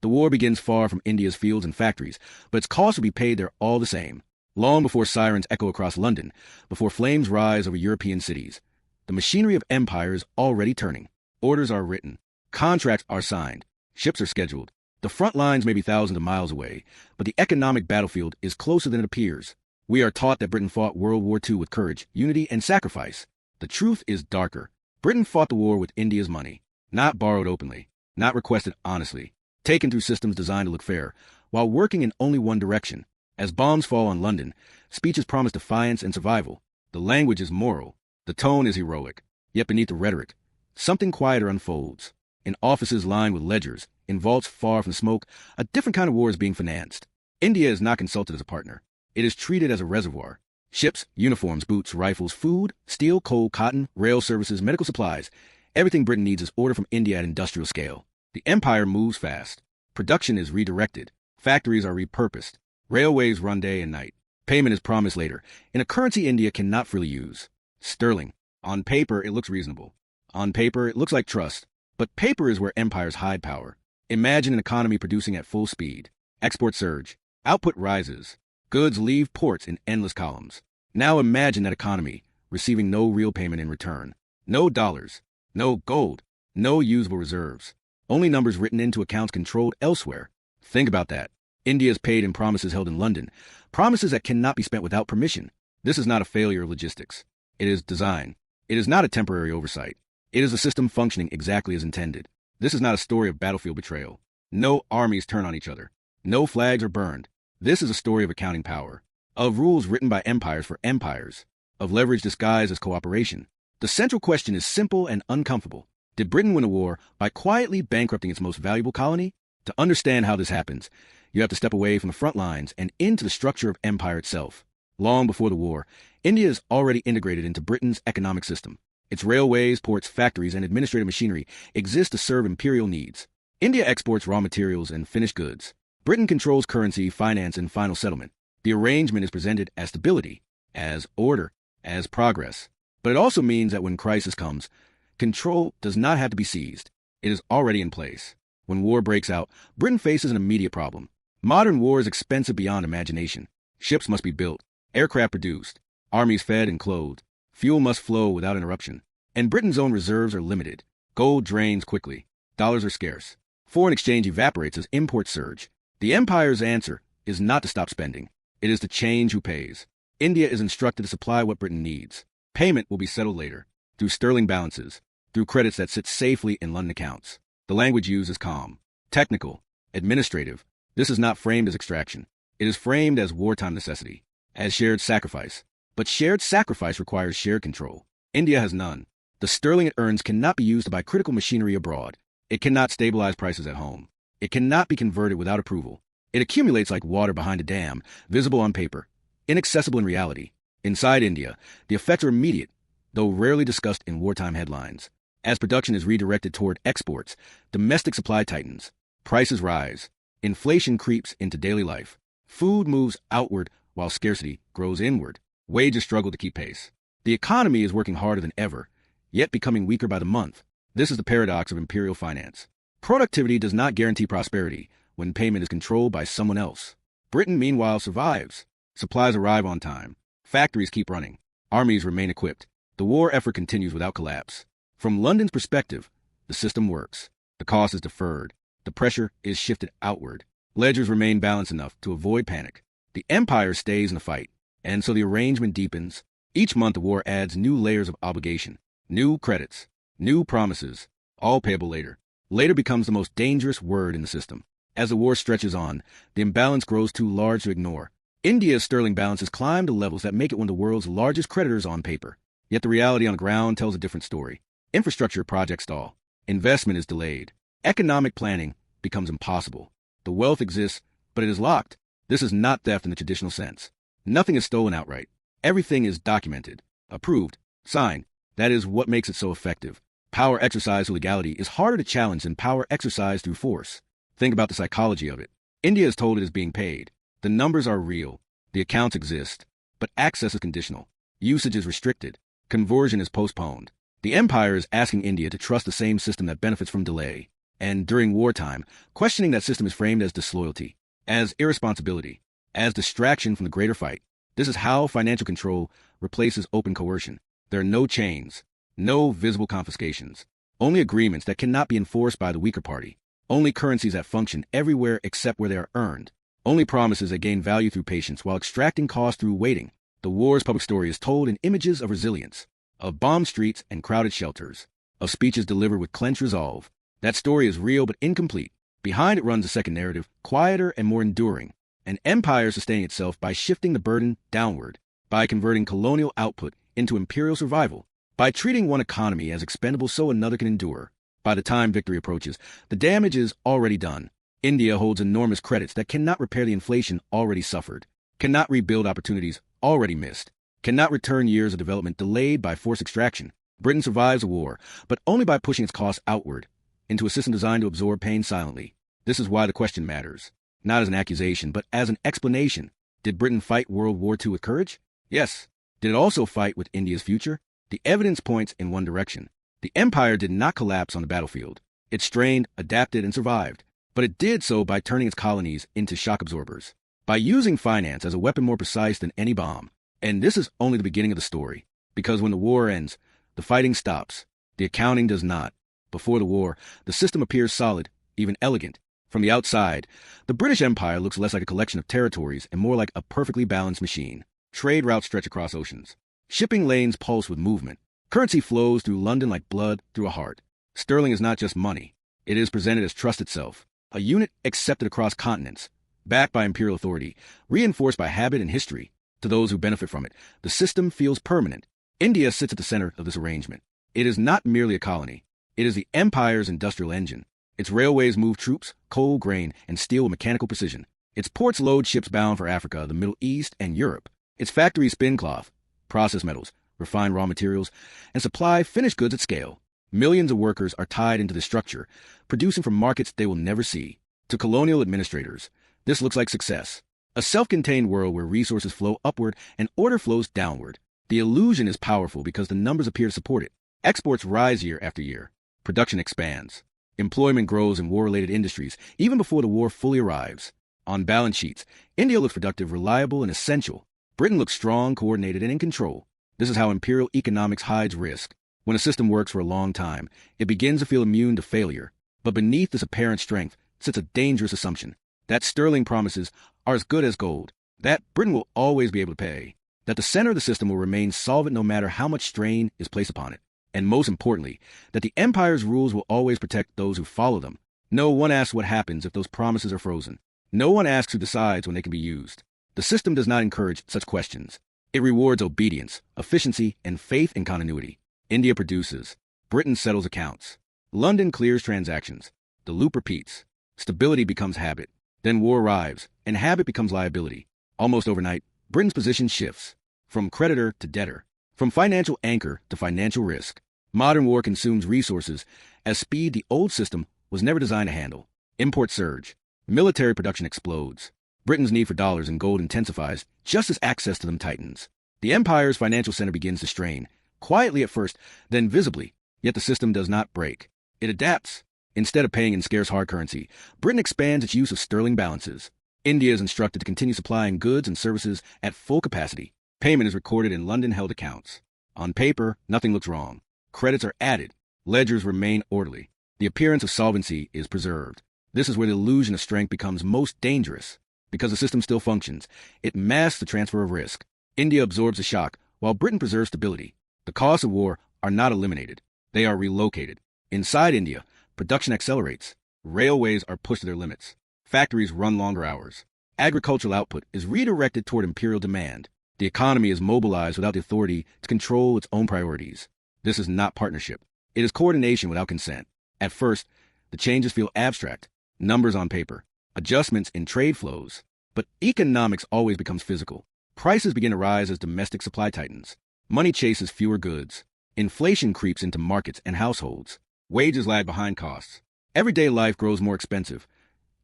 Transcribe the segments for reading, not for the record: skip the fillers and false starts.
The war begins far from India's fields and factories, but its costs will be paid there all the same. Long before sirens echo across London, before flames rise over European cities, the machinery of empire is already turning. Orders are written. Contracts are signed. Ships are scheduled. The front lines may be thousands of miles away, but the economic battlefield is closer than it appears. We are taught that Britain fought World War II with courage, unity, and sacrifice. The truth is darker. Britain fought the war with India's money, not borrowed openly, not requested honestly, taken through systems designed to look fair, while working in only one direction. As bombs fall on London, speeches promise defiance and survival. The language is moral. The tone is heroic. Yet beneath the rhetoric, something quieter unfolds. In offices lined with ledgers, in vaults far from the smoke, a different kind of war is being financed. India is not consulted as a partner. It is treated as a reservoir. Ships, uniforms, boots, rifles, food, steel, coal, cotton, rail services, medical supplies. Everything Britain needs is ordered from India at industrial scale. The empire moves fast. Production is redirected. Factories are repurposed. Railways run day and night. Payment is promised later, in a currency India cannot freely use. Sterling. On paper, it looks reasonable. On paper, it looks like trust. But paper is where empires hide power. Imagine an economy producing at full speed. Exports surge. Output rises. Goods leave ports in endless columns. Now imagine that economy, receiving no real payment in return. No dollars. No gold. No usable reserves. Only numbers written into accounts controlled elsewhere. Think about that. India is paid in promises held in London, promises that cannot be spent without permission. This is not a failure of logistics. It is design. It is not a temporary oversight. It is a system functioning exactly as intended. This is not a story of battlefield betrayal. No armies turn on each other. No flags are burned. This is a story of accounting power, of rules written by empires for empires, of leverage disguised as cooperation. The central question is simple and uncomfortable. Did Britain win a war by quietly bankrupting its most valuable colony? To understand how this happens, you have to step away from the front lines and into the structure of empire itself. Long before the war, India is already integrated into Britain's economic system. Its railways, ports, factories, and administrative machinery exist to serve imperial needs. India exports raw materials and finished goods. Britain controls currency, finance, and final settlement. The arrangement is presented as stability, as order, as progress. But it also means that when crisis comes, control does not have to be seized. It is already in place. When war breaks out, Britain faces an immediate problem. Modern war is expensive beyond imagination. Ships must be built, aircraft produced, armies fed and clothed. Fuel must flow without interruption. And Britain's own reserves are limited. Gold drains quickly. Dollars are scarce. Foreign exchange evaporates as imports surge. The empire's answer is not to stop spending. It is to change who pays. India is instructed to supply what Britain needs. Payment will be settled later, through sterling balances, through credits that sit safely in London accounts. The language used is calm, technical, administrative. This is not framed as extraction. It is framed as wartime necessity, as shared sacrifice. But shared sacrifice requires shared control. India has none. The sterling it earns cannot be used to buy critical machinery abroad. It cannot stabilize prices at home. It cannot be converted without approval. It accumulates like water behind a dam, visible on paper, inaccessible in reality. Inside India, the effects are immediate, though rarely discussed in wartime headlines. As production is redirected toward exports, domestic supply tightens. Prices rise. Inflation creeps into daily life. Food moves outward while scarcity grows inward. Wages struggle to keep pace. The economy is working harder than ever, yet becoming weaker by the month. This is the paradox of imperial finance. Productivity does not guarantee prosperity when payment is controlled by someone else. Britain, meanwhile, survives. Supplies arrive on time. Factories keep running. Armies remain equipped. The war effort continues without collapse. From London's perspective, the system works. The cost is deferred. The pressure is shifted outward. Ledgers remain balanced enough to avoid panic. The empire stays in the fight, and so the arrangement deepens. Each month the war adds new layers of obligation, new credits, new promises, all payable later. Later becomes the most dangerous word in the system. As the war stretches on, the imbalance grows too large to ignore. India's sterling balance has climbed to levels that make it one of the world's largest creditors on paper. Yet the reality on the ground tells a different story. Infrastructure projects stall. Investment is delayed. Economic planning becomes impossible. The wealth exists, but it is locked. This is not theft in the traditional sense. Nothing is stolen outright. Everything is documented, approved, signed. That is what makes it so effective. Power exercised through legality is harder to challenge than power exercised through force. Think about the psychology of it. India is told it is being paid. The numbers are real. The accounts exist. But access is conditional. Usage is restricted. Conversion is postponed. The empire is asking India to trust the same system that benefits from delay. And during wartime, questioning that system is framed as disloyalty, as irresponsibility, as distraction from the greater fight. This is how financial control replaces open coercion. There are no chains, no visible confiscations, only agreements that cannot be enforced by the weaker party, only currencies that function everywhere except where they are earned, only promises that gain value through patience while extracting cost through waiting. The war's public story is told in images of resilience, of bombed streets and crowded shelters, of speeches delivered with clenched resolve. That story is real but incomplete. Behind it runs a second narrative, quieter and more enduring. An empire sustaining itself by shifting the burden downward, by converting colonial output into imperial survival, by treating one economy as expendable so another can endure. By the time victory approaches, the damage is already done. India holds enormous credits that cannot repair the inflation already suffered, cannot rebuild opportunities already missed, cannot return years of development delayed by forced extraction. Britain survives a war, but only by pushing its costs outward, into a system designed to absorb pain silently. This is why the question matters. Not as an accusation, but as an explanation. Did Britain fight World War II with courage? Yes. Did it also fight with India's future? The evidence points in one direction. The empire did not collapse on the battlefield. It strained, adapted, and survived. But it did so by turning its colonies into shock absorbers, by using finance as a weapon more precise than any bomb. And this is only the beginning of the story, because when the war ends, the fighting stops. The accounting does not. Before the war, the system appears solid, even elegant. From the outside, the British Empire looks less like a collection of territories and more like a perfectly balanced machine. Trade routes stretch across oceans. Shipping lanes pulse with movement. Currency flows through London like blood through a heart. Sterling is not just money. It is presented as trust itself, a unit accepted across continents, backed by imperial authority, reinforced by habit and history. To those who benefit from it, the system feels permanent. India sits at the center of this arrangement. It is not merely a colony. It is the empire's industrial engine. Its railways move troops, coal, grain, and steel with mechanical precision. Its ports load ships bound for Africa, the Middle East, and Europe. Its factories spin cloth, process metals, refine raw materials, and supply finished goods at scale. Millions of workers are tied into the structure, producing from markets they will never see. To colonial administrators, this looks like success. A self-contained world where resources flow upward and order flows downward. The illusion is powerful because the numbers appear to support it. Exports rise year after year. Production expands. Employment grows in war-related industries, even before the war fully arrives. On balance sheets, India looks productive, reliable, and essential. Britain looks strong, coordinated, and in control. This is how imperial economics hides risk. When a system works for a long time, it begins to feel immune to failure. But beneath this apparent strength sits a dangerous assumption. That sterling promises are as good as gold. That Britain will always be able to pay. That the center of the system will remain solvent no matter how much strain is placed upon it. And most importantly, that the empire's rules will always protect those who follow them. No one asks what happens if those promises are frozen. No one asks who decides when they can be used. The system does not encourage such questions. It rewards obedience, efficiency, and faith in continuity. India produces. Britain settles accounts. London clears transactions. The loop repeats. Stability becomes habit. Then war arrives, and habit becomes liability. Almost overnight, Britain's position shifts. From creditor to debtor. From financial anchor to financial risk. Modern war consumes resources at speed the old system was never designed to handle. Imports surge. Military production explodes. Britain's need for dollars and gold intensifies just as access to them tightens. The empire's financial center begins to strain, quietly at first, then visibly, yet the system does not break. It adapts. Instead of paying in scarce hard currency, Britain expands its use of sterling balances. India is instructed to continue supplying goods and services at full capacity. Payment is recorded in London-held accounts. On paper, nothing looks wrong. Credits are added. Ledgers remain orderly. The appearance of solvency is preserved. This is where the illusion of strength becomes most dangerous. Because the system still functions, it masks the transfer of risk. India absorbs the shock, while Britain preserves stability. The costs of war are not eliminated. They are relocated. Inside India, production accelerates. Railways are pushed to their limits. Factories run longer hours. Agricultural output is redirected toward imperial demand. The economy is mobilized without the authority to control its own priorities. This is not partnership. It is coordination without consent. At first, the changes feel abstract. Numbers on paper. Adjustments in trade flows. But economics always becomes physical. Prices begin to rise as domestic supply tightens. Money chases fewer goods. Inflation creeps into markets and households. Wages lag behind costs. Everyday life grows more expensive,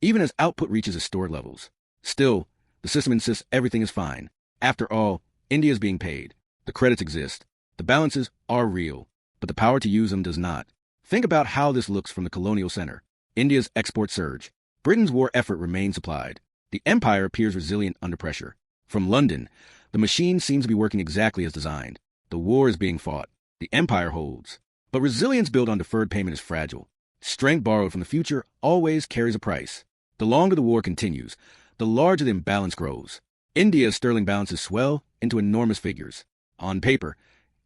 even as output reaches historic levels. Still, the system insists everything is fine. After all, India is being paid. The credits exist. The balances are real, but the power to use them does not. Think about how this looks from the colonial center. India's export surge. Britain's war effort remains supplied. The empire appears resilient under pressure. From London, the machine seems to be working exactly as designed. The war is being fought. The empire holds. But resilience built on deferred payment is fragile. Strength borrowed from the future always carries a price. The longer the war continues, the larger the imbalance grows. India's sterling balances swell into enormous figures. On paper,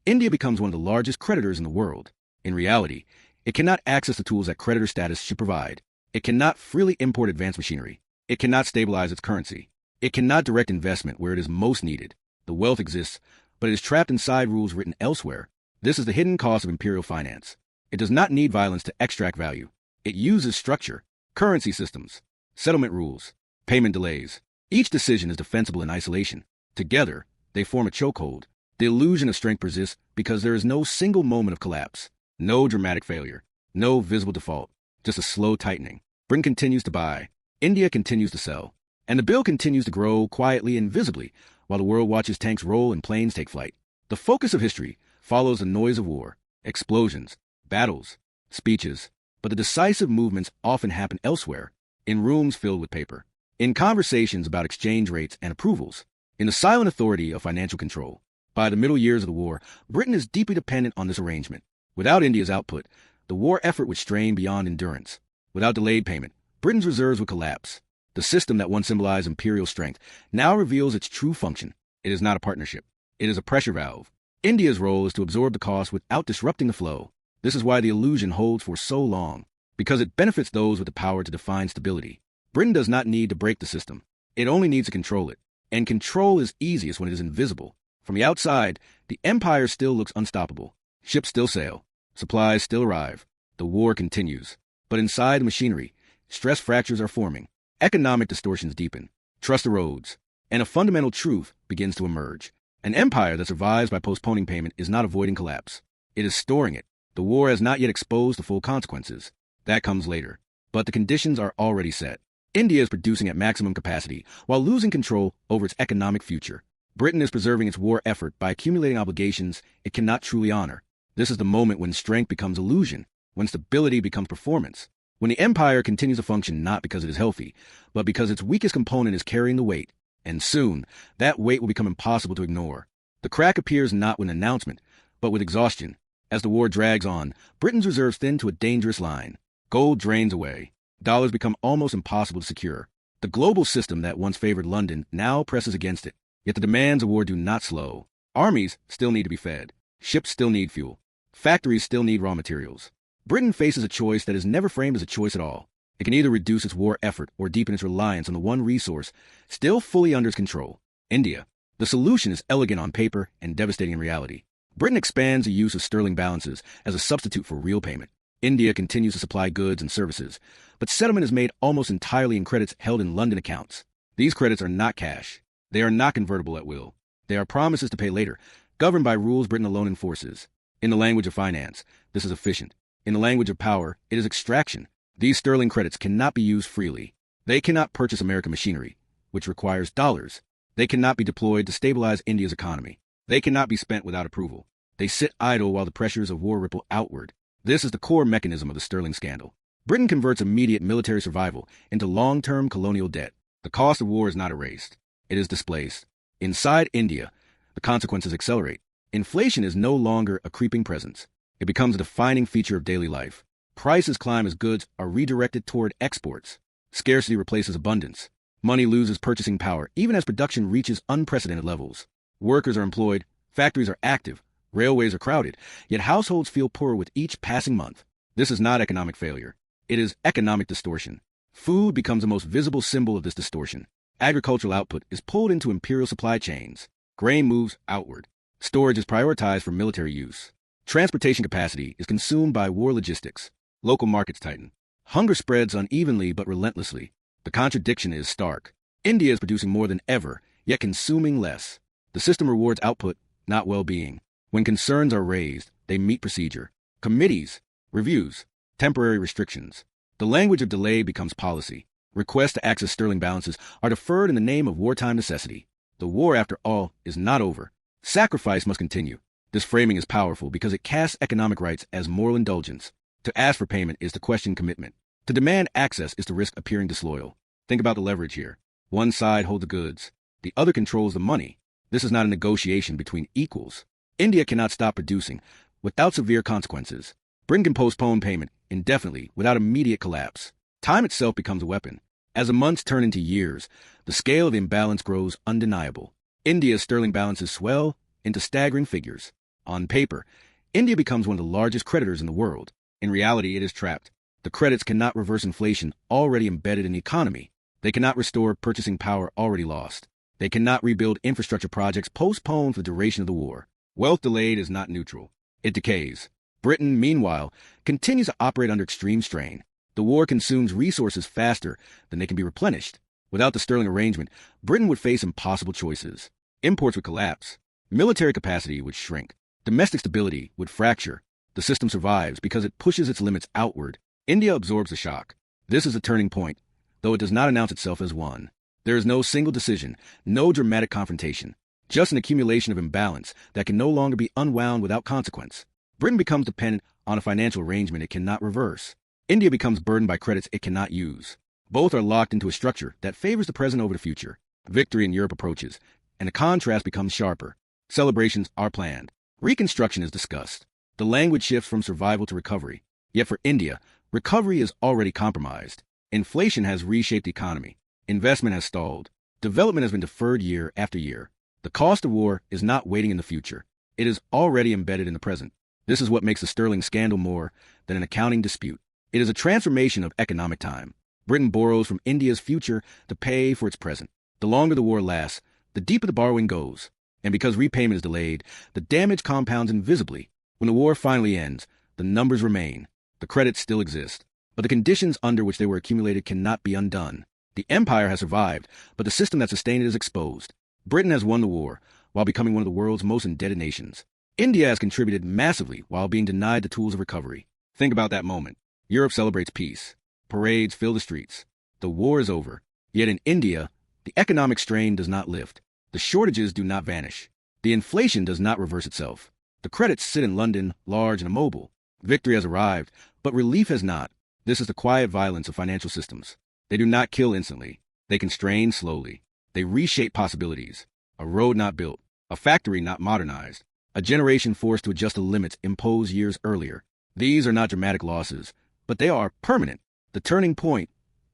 India becomes one of the largest creditors in the world. In reality, it cannot access the tools that creditor status should provide. It cannot freely import advanced machinery. It cannot stabilize its currency. It cannot direct investment where it is most needed. The wealth exists, but it is trapped inside rules written elsewhere. This is the hidden cost of imperial finance. It does not need violence to extract value. It uses structure, currency systems, settlement rules, payment delays. Each decision is defensible in isolation. Together, they form a chokehold. The illusion of strength persists because there is no single moment of collapse, no dramatic failure, no visible default, just a slow tightening. Britain continues to buy. India continues to sell. And the bill continues to grow quietly and visibly while the world watches tanks roll and planes take flight. The focus of history follows the noise of war, explosions, battles, speeches, but the decisive movements often happen elsewhere, in rooms filled with paper, in conversations about exchange rates and approvals, in the silent authority of financial control. By the middle years of the war, Britain is deeply dependent on this arrangement. Without India's output, the war effort would strain beyond endurance. Without delayed payment, Britain's reserves would collapse. The system that once symbolized imperial strength now reveals its true function. It is not a partnership. It is a pressure valve. India's role is to absorb the cost without disrupting the flow. This is why the illusion holds for so long, because it benefits those with the power to define stability. Britain does not need to break the system. It only needs to control it. And control is easiest when it is invisible. From the outside, the empire still looks unstoppable. Ships still sail. Supplies still arrive. The war continues. But inside the machinery, stress fractures are forming. Economic distortions deepen. Trust erodes. And a fundamental truth begins to emerge. An empire that survives by postponing payment is not avoiding collapse. It is storing it. The war has not yet exposed the full consequences. That comes later. But the conditions are already set. India is producing at maximum capacity while losing control over its economic future. Britain is preserving its war effort by accumulating obligations it cannot truly honor. This is the moment when strength becomes illusion, when stability becomes performance, when the empire continues to function not because it is healthy, but because its weakest component is carrying the weight. And soon, that weight will become impossible to ignore. The crack appears not with an announcement, but with exhaustion. As the war drags on, Britain's reserves thin to a dangerous line. Gold drains away. Dollars become almost impossible to secure. The global system that once favored London now presses against it. Yet the demands of war do not slow. Armies still need to be fed. Ships still need fuel. Factories still need raw materials. Britain faces a choice that is never framed as a choice at all. It can either reduce its war effort or deepen its reliance on the one resource still fully under its control, India. The solution is elegant on paper and devastating in reality. Britain expands the use of sterling balances as a substitute for real payment. India continues to supply goods and services, but settlement is made almost entirely in credits held in London accounts. These credits are not cash. They are not convertible at will. They are promises to pay later, governed by rules Britain alone enforces. In the language of finance, this is efficient. In the language of power, it is extraction. These sterling credits cannot be used freely. They cannot purchase American machinery, which requires dollars. They cannot be deployed to stabilize India's economy. They cannot be spent without approval. They sit idle while the pressures of war ripple outward. This is the core mechanism of the sterling scandal. Britain converts immediate military survival into long-term colonial debt. The cost of war is not erased. It is displaced. Inside India, the consequences accelerate. Inflation is no longer a creeping presence. It becomes a defining feature of daily life. Prices climb as goods are redirected toward exports. Scarcity replaces abundance. Money loses purchasing power, even as production reaches unprecedented levels. Workers are employed, factories are active, railways are crowded, yet households feel poorer with each passing month. This is not economic failure. It is economic distortion. Food becomes the most visible symbol of this distortion. Agricultural output is pulled into imperial supply chains. Grain moves outward. Storage is prioritized for military use. Transportation capacity is consumed by war logistics. Local markets tighten. Hunger spreads unevenly but relentlessly. The contradiction is stark. India is producing more than ever, yet consuming less. The system rewards output, not well-being. When concerns are raised, they meet procedure. Committees, reviews, temporary restrictions. The language of delay becomes policy. Requests to access sterling balances are deferred in the name of wartime necessity. The war, after all, is not over. Sacrifice must continue. This framing is powerful because it casts economic rights as moral indulgence. To ask for payment is to question commitment. To demand access is to risk appearing disloyal. Think about the leverage here. One side holds the goods. The other controls the money. This is not a negotiation between equals. India cannot stop producing without severe consequences. Britain can postpone payment indefinitely without immediate collapse. Time itself becomes a weapon. As the months turn into years, the scale of the imbalance grows undeniable. India's sterling balances swell into staggering figures. On paper, India becomes one of the largest creditors in the world. In reality, it is trapped. The credits cannot reverse inflation already embedded in the economy. They cannot restore purchasing power already lost. They cannot rebuild infrastructure projects postponed for the duration of the war. Wealth delayed is not neutral. It decays. Britain, meanwhile, continues to operate under extreme strain. The war consumes resources faster than they can be replenished. Without the sterling arrangement, Britain would face impossible choices. Imports would collapse. Military capacity would shrink. Domestic stability would fracture. The system survives because it pushes its limits outward. India absorbs the shock. This is a turning point, though it does not announce itself as one. There is no single decision, no dramatic confrontation, just an accumulation of imbalance that can no longer be unwound without consequence. Britain becomes dependent on a financial arrangement it cannot reverse. India becomes burdened by credits it cannot use. Both are locked into a structure that favors the present over the future. Victory in Europe approaches, and the contrast becomes sharper. Celebrations are planned. Reconstruction is discussed. The language shifts from survival to recovery. Yet for India, recovery is already compromised. Inflation has reshaped the economy. Investment has stalled. Development has been deferred year after year. The cost of war is not waiting in the future. It is already embedded in the present. This is what makes the sterling scandal more than an accounting dispute. It is a transformation of economic time. Britain borrows from India's future to pay for its present. The longer the war lasts, the deeper the borrowing goes. And because repayment is delayed, the damage compounds invisibly. When the war finally ends, the numbers remain. The credits still exist. But the conditions under which they were accumulated cannot be undone. The empire has survived, but the system that sustained it is exposed. Britain has won the war, while becoming one of the world's most indebted nations. India has contributed massively while being denied the tools of recovery. Think about that moment. Europe celebrates peace. Parades fill the streets. The war is over. Yet in India, the economic strain does not lift. The shortages do not vanish. The inflation does not reverse itself. The credits sit in London, large and immobile. Victory has arrived, but relief has not. This is the quiet violence of financial systems. They do not kill instantly. They constrain slowly. They reshape possibilities. A road not built. A factory not modernized. A generation forced to adjust the limits imposed years earlier. These are not dramatic losses, but they are permanent. The turning point,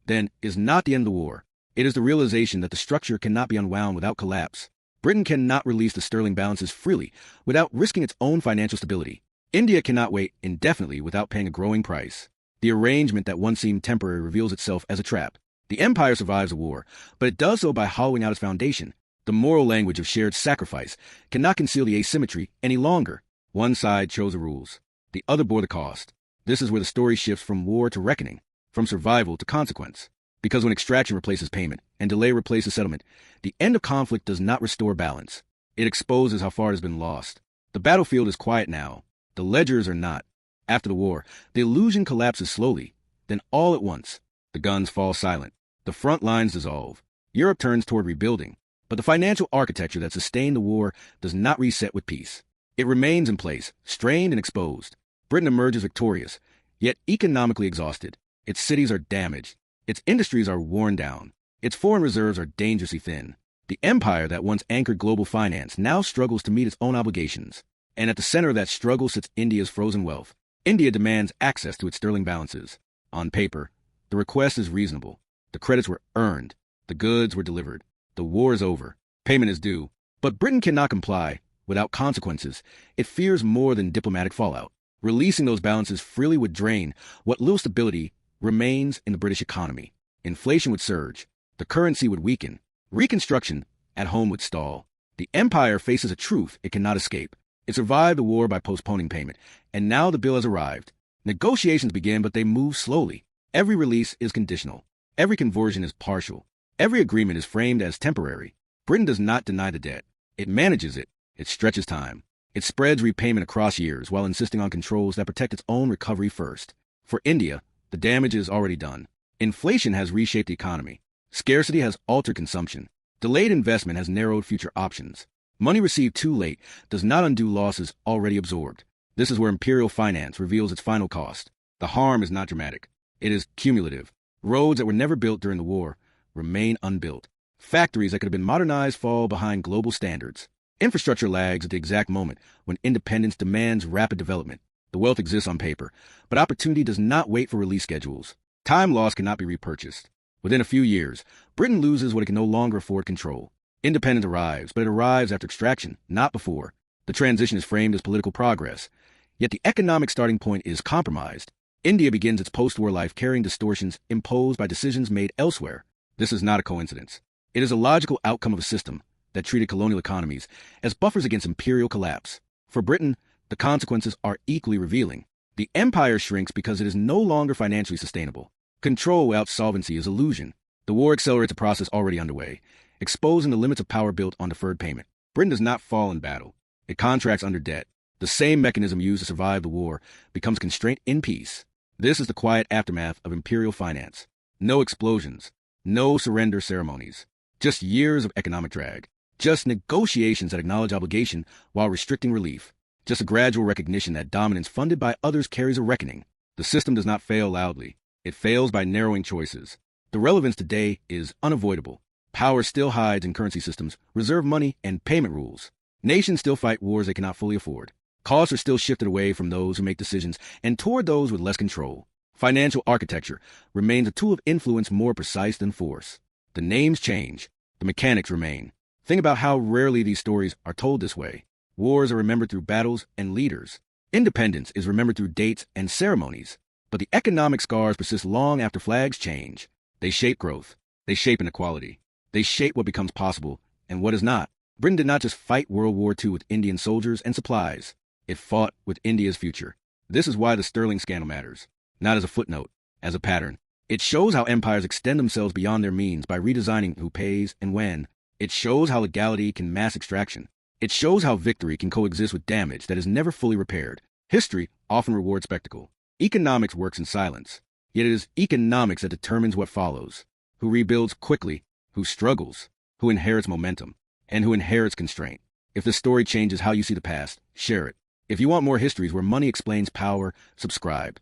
then, is not the end of the war. It is the realization that the structure cannot be unwound without collapse. Britain cannot release the sterling balances freely without risking its own financial stability. India cannot wait indefinitely without paying a growing price. The arrangement that once seemed temporary reveals itself as a trap. The empire survives a war, but it does so by hollowing out its foundation. The moral language of shared sacrifice cannot conceal the asymmetry any longer. One side chose the rules. The other bore the cost. This is where the story shifts from war to reckoning, from survival to consequence. Because when extraction replaces payment and delay replaces settlement, the end of conflict does not restore balance. It exposes how far it has been lost. The battlefield is quiet now. The ledgers are not. After the war, the illusion collapses slowly. Then all at once, the guns fall silent. The front lines dissolve. Europe turns toward rebuilding. But the financial architecture that sustained the war does not reset with peace. It remains in place, strained and exposed. Britain emerges victorious, yet economically exhausted. Its cities are damaged. Its industries are worn down. Its foreign reserves are dangerously thin. The empire that once anchored global finance now struggles to meet its own obligations. And at the center of that struggle sits India's frozen wealth. India demands access to its sterling balances. On paper, the request is reasonable. The credits were earned. The goods were delivered. The war is over. Payment is due. But Britain cannot comply without consequences. It fears more than diplomatic fallout. Releasing those balances freely would drain what little stability remains in the British economy. Inflation would surge. The currency would weaken. Reconstruction at home would stall. The empire faces a truth it cannot escape. It survived the war by postponing payment, and now the bill has arrived. Negotiations begin, but they move slowly. Every release is conditional. Every conversion is partial. Every agreement is framed as temporary. Britain does not deny the debt. It manages it. It stretches time. It spreads repayment across years while insisting on controls that protect its own recovery first. For India, the damage is already done. Inflation has reshaped the economy. Scarcity has altered consumption. Delayed investment has narrowed future options. Money received too late does not undo losses already absorbed. This is where imperial finance reveals its final cost. The harm is not dramatic. It is cumulative. Roads that were never built during the war remain unbuilt. Factories that could have been modernized fall behind global standards. Infrastructure lags at the exact moment when independence demands rapid development. The wealth exists on paper, but opportunity does not wait for release schedules. Time lost cannot be repurchased. Within a few years, Britain loses what it can no longer afford control. Independence arrives, but it arrives after extraction, not before. The transition is framed as political progress, yet the economic starting point is compromised. India begins its post-war life carrying distortions imposed by decisions made elsewhere. This is not a coincidence. It is a logical outcome of a system that treated colonial economies as buffers against imperial collapse. For Britain, the consequences are equally revealing. The empire shrinks because it is no longer financially sustainable. Control without solvency is illusion. The war accelerates a process already underway, exposing the limits of power built on deferred payment. Britain does not fall in battle. It contracts under debt. The same mechanism used to survive the war becomes constraint in peace. This is the quiet aftermath of imperial finance. No explosions, no surrender ceremonies, just years of economic drag. Just negotiations that acknowledge obligation while restricting relief. Just a gradual recognition that dominance funded by others carries a reckoning. The system does not fail loudly. It fails by narrowing choices. The relevance today is unavoidable. Power still hides in currency systems, reserve money, and payment rules. Nations still fight wars they cannot fully afford. Costs are still shifted away from those who make decisions and toward those with less control. Financial architecture remains a tool of influence more precise than force. The names change. The mechanics remain. Think about how rarely these stories are told this way. Wars are remembered through battles and leaders. Independence is remembered through dates and ceremonies. But the economic scars persist long after flags change. They shape growth. They shape inequality. They shape what becomes possible and what is not. Britain did not just fight World War II with Indian soldiers and supplies. It fought with India's future. This is why the Sterling scandal matters. Not as a footnote, as a pattern. It shows how empires extend themselves beyond their means by redesigning who pays and when. It shows how legality can mask extraction. It shows how victory can coexist with damage that is never fully repaired. History often rewards spectacle. Economics works in silence. Yet it is economics that determines what follows. Who rebuilds quickly, who struggles, who inherits momentum, and who inherits constraint. If the story changes how you see the past, share it. If you want more histories where money explains power, subscribe.